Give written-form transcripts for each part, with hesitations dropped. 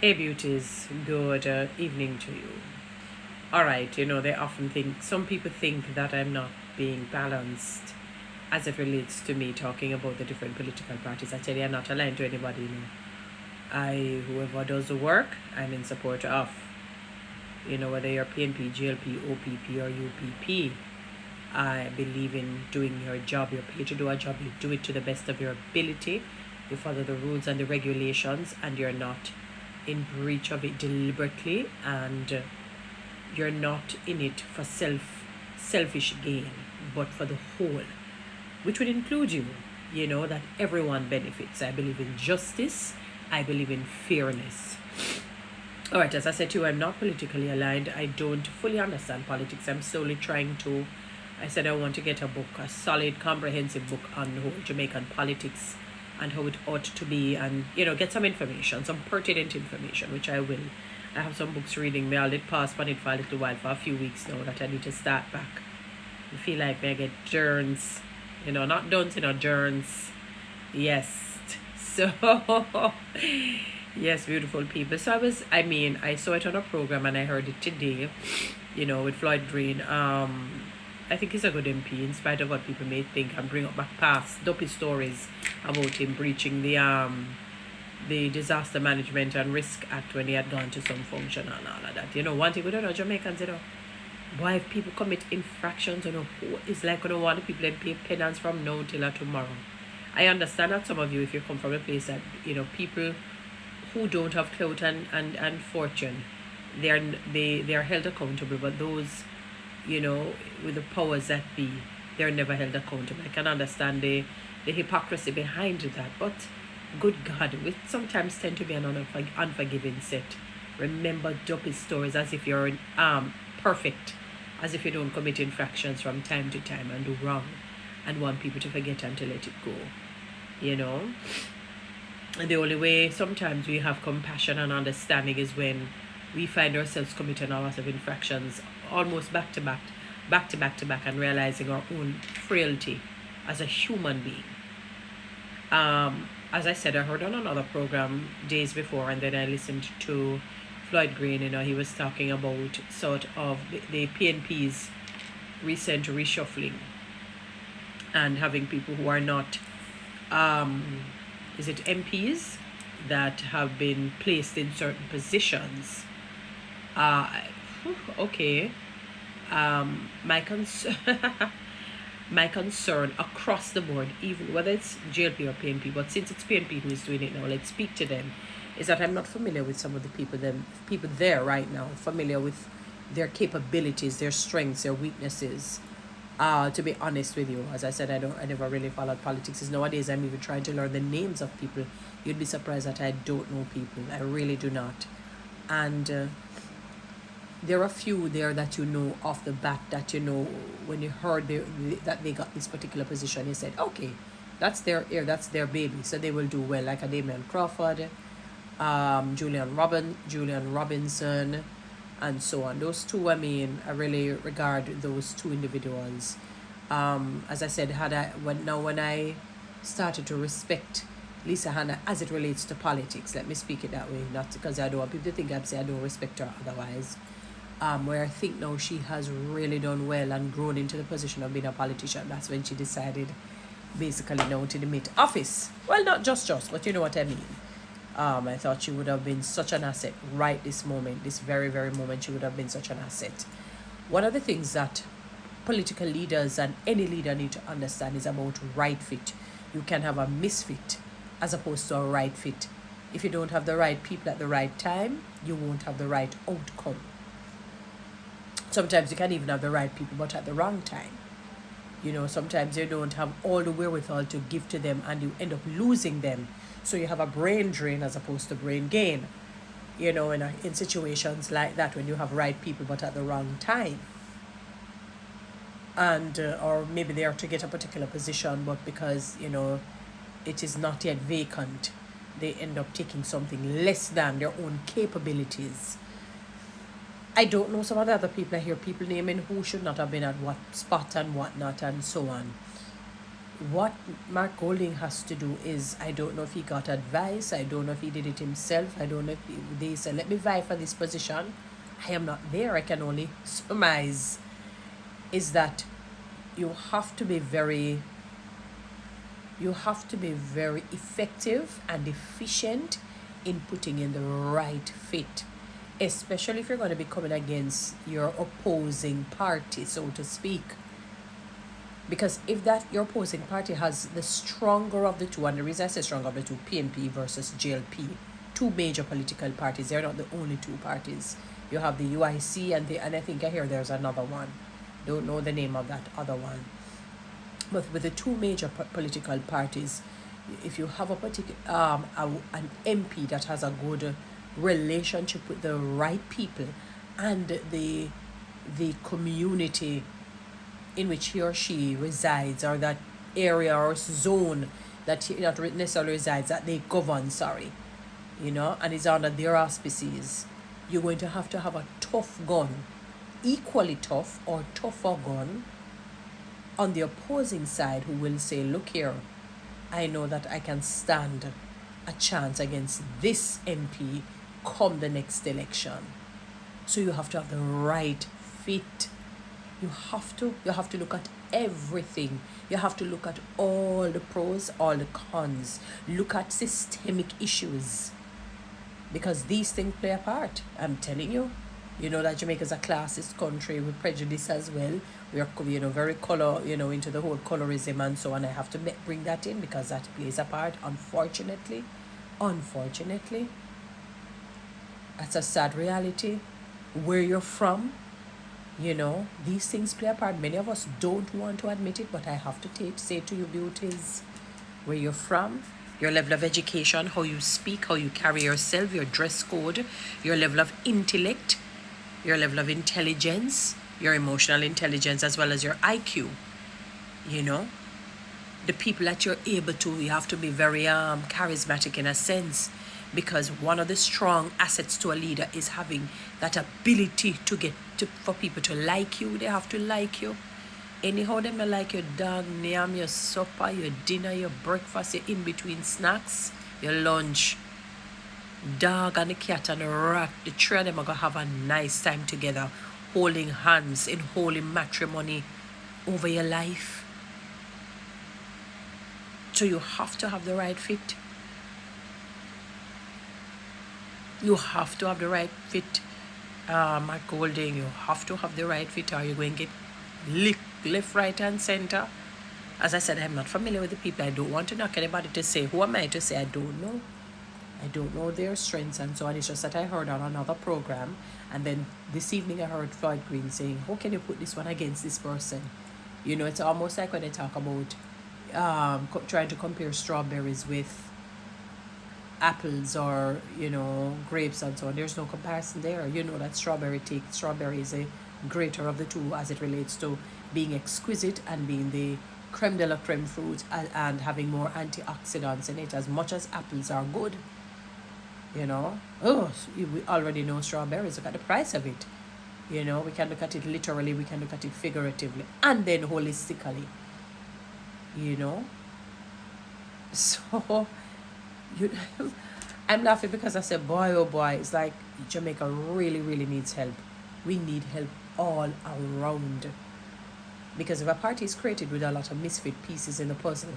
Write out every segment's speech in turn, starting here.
Hey beauties, good evening to you. Alright, they often think, some people think that I'm not being balanced as it relates to me talking about the different political parties. I tell you, I'm not aligned to anybody. Whoever does the work, I'm in support of. Whether you're PNP, GLP, OPP, or UPP, I believe in doing your job. You're paid to do a job, you do it to the best of your ability. You follow the rules and the regulations, and you're not in breach of it deliberately, and you're not in it for selfish gain, but for the whole, which would include you. That everyone benefits. I believe in justice. I believe in fairness. All right, as I said to you, I'm not politically aligned. I don't fully understand politics. I'm slowly trying to. I said I want to get a solid, comprehensive book on the whole Jamaican politics and how it ought to be, and get some information, some pertinent information, which I will. I have some books reading. Me, I did pass on it for a little while, for a few weeks now, that I need to start back. I feel like I get journs, not duns, journs. Yes. So, yes, beautiful people. So I saw it on a program and I heard it today, with Floyd Green. I think he's a good MP, in spite of what people may think, and bring up back past dopey stories about him breaching the Disaster Management and Risk Act when he had gone to some function and all of that. One thing we don't know, Jamaicans, why if people commit infractions, who is like want the people then pay penance from now till tomorrow. I understand that some of you, if you come from a place that, people who don't have clout and fortune, they are held accountable, but those, with the powers that be, they're never held accountable. I can understand the hypocrisy behind that, but good God, we sometimes tend to be an unforgiving set. Remember dopey stories as if you're perfect, as if you don't commit infractions from time to time and do wrong and want people to forget and to let it go. And the only way sometimes we have compassion and understanding is when we find ourselves committing a lot of infractions almost back to back, and realizing our own frailty as a human being. As I said, I heard on another program days before, and then I listened to Floyd Green. He was talking about sort of the PNP's recent reshuffling and having people who are not, is it MPs, that have been placed in certain positions. Okay. My concern across the board, even whether it's GLP or PNP, but since it's PNP who is doing it now, let's speak to them, is that I'm not familiar with some of the people there right now, familiar with their capabilities, their strengths, their weaknesses. To be honest with you, as I said, I never really followed politics. Nowadays I'm even trying to learn the names of people. You'd be surprised that I don't know people. I really do not. And there are a few there that off the bat, that when you heard that they got this particular position, you said, okay, that's their ear, that's their baby, so they will do well, like a Damian Crawford, Julian Robinson, and so on. Those two, I really regard those two individuals. As I said, when I started to respect Lisa Hanna as it relates to politics, let me speak it that way, not because I don't want people to think I don't respect her otherwise. Where I think now she has really done well and grown into the position of being a politician. That's when she decided, basically, now to admit office. Well, not just, but you know what I mean. I thought she would have been such an asset right this moment, this very, very moment. She would have been such an asset. One of the things that political leaders and any leader need to understand is about right fit. You can have a misfit as opposed to a right fit. If you don't have the right people at the right time, you won't have the right outcome. Sometimes you can even have the right people, but at the wrong time. Sometimes you don't have all the wherewithal to give to them, and you end up losing them. So you have a brain drain as opposed to brain gain. In situations like that, when you have right people, but at the wrong time. And, or maybe they are to get a particular position, but because, it is not yet vacant, they end up taking something less than their own capabilities. I don't know some of the other people. I hear people naming who should not have been at what spot and whatnot and so on. what Mark Golding has to do is, I don't know if he got advice, I don't know if he did it himself, I don't know if they said, let me vie for this position. I am not there, I can only surmise, is that you have to be very effective and efficient in putting in the right fit, especially if you're going to be coming against your opposing party, so to speak. Because if that your opposing party has the stronger of the two, and the reason I say stronger of the two, PNP versus JLP, two major political parties, they're not the only two parties. You have the UIC and I think I hear there's another one. Don't know the name of that other one. But with the two major political parties, if you have a particular an MP that has a good relationship with the right people and the community in which he or she resides, or that area or zone that he not necessarily resides, that they govern, and is under their auspices, you're going to have a tough gun, equally tough or tougher gun on the opposing side, who will say, look here, I know that I can stand a chance against this MP come the next election. So you have to have the right fit. You have to look at everything. You have to look at all the pros, all the cons. Look at systemic issues, because these things play a part. I'm telling you. You know that Jamaica is a classist country with prejudice as well. We are, very color, into the whole colorism and so on. I have to bring that in because that plays a part, unfortunately. That's a sad reality. Where you're from, these things play a part. Many of us don't want to admit it, but I have to say to you, beauties, where you're from, your level of education, how you speak, how you carry yourself, your dress code, your level of intellect, your level of intelligence, your emotional intelligence, as well as your IQ. The people that you're able to, you have to be very charismatic in a sense, because one of the strong assets to a leader is having that ability for people to like you. They have to like you. Anyhow, them you like your dog, name, your supper, your dinner, your breakfast, your in-between snacks, your lunch. Dog and the cat and the rat, the three of them are going to have a nice time together, holding hands in holy matrimony over your life. So you have to have the right fit. You have to have the right fit. Mark Golding, you have to have the right fit, or you're going to get left, right, and center. As I said, I'm not familiar with the people. I don't want to knock anybody to say, who am I to say I don't know? I don't know their strengths and so on. It's just that I heard on another program, and then this evening I heard Floyd Green saying, how can you put this one against this person? It's almost like when they talk about trying to compare strawberries with apples or grapes and so on. There's no comparison there. That strawberry is a greater of the two as it relates to being exquisite and being the creme de la creme fruit, and having more antioxidants in it, as much as apples are good. We already know strawberries. Look at the price of it. We can look at it literally, we can look at it figuratively, and then holistically. So I'm laughing because I said, boy, oh boy, it's like Jamaica really, really needs help. We need help all around. Because if a party is created with a lot of misfit pieces in the puzzle,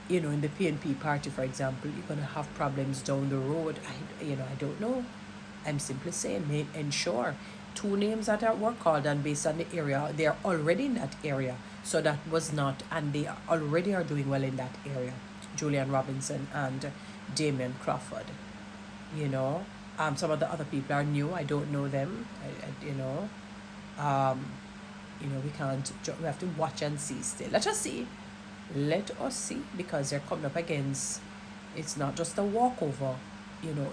in the PNP party, for example, you're going to have problems down the road. I don't know. I'm simply saying, ensure 2 names that were called, and based on the area, they are already in that area. So that was not, and they already are doing well in that area. Julian Robinson and Damian Crawford. Some of the other people are new. I don't know them. We have to watch and see still. Let us see, because they're coming up against, it's not just a walkover,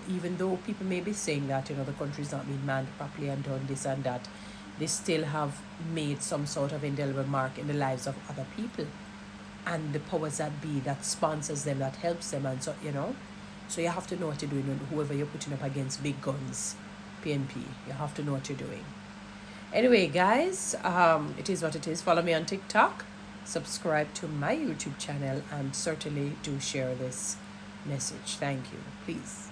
even though people may be saying that, the country's not being manned properly and done this and that, they still have made some sort of indelible mark in the lives of other people, and the powers that be that sponsors them, that helps them, and so you have to know what you're doing. Whoever you're putting up against big guns, PNP, you have to know what you're doing. Anyway, guys, it is what it is. Follow me on TikTok subscribe to my YouTube channel, and certainly do share this message. Thank you. Please.